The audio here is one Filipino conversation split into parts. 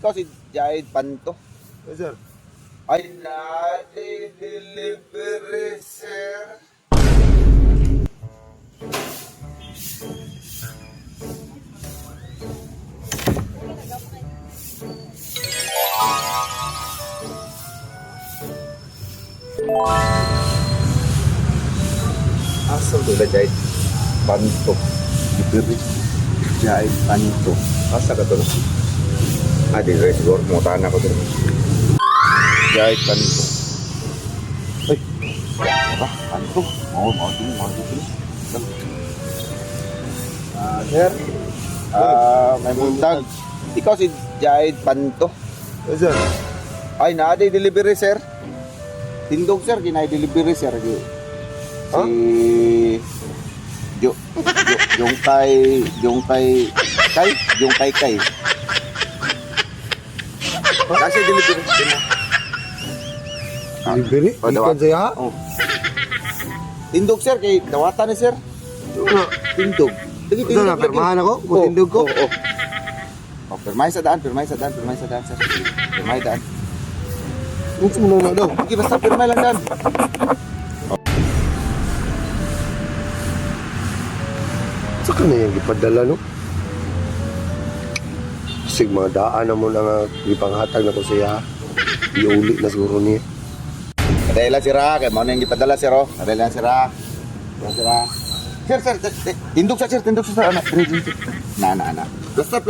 Ikaw si Jaid Panto. Yes, sir. Ay, delivery, sir. Asal tuh Jaid Panto. Delivery Jaid Panto. Asa ka tuh? Adi guys, siguro mau tanah ko tuh. Jaid Panto. Apa? Panto? Mau sini. Sir, may buntag. Ikaw si Jaid Panto. Yes, sir. Ay, na-ada delivery, sir. Tindog, sir, kinay-delivery, sir. Si... Yung kay... Kasi delivery. Delivery? Oh, Ikan saya? Oh. Tindog, sir, kay dawatan ni, sir. Tindog. Lagi Ito na, permahan ako? Kutindog ko? Oo. Oh, permay sa daan, sir. Permay daan. Ang sumunod na daw. Sige, basta permay lang daan. Saka na yung ipadala, no? Kasi mga daan na mo na nga ipanghatag na ko siya. Iuli na siguro niya. Kadaya lang, sira. Kaya mo na yung ipadala, sir, oh. Kadaya lang, sira. Sir. Tindog sa, anak. Anak. Plaster,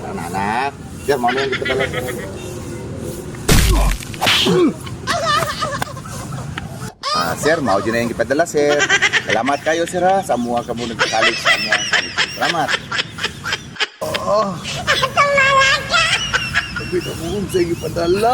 anak. Sir, mo na yung ipadala, sir. Sir, mau dyan na yung ipadala, sir. Salamat kayo, sir, ha. Sa mga kamu nagkakalit sa mga salit. Salamat. Sabi na mo sa ipadala.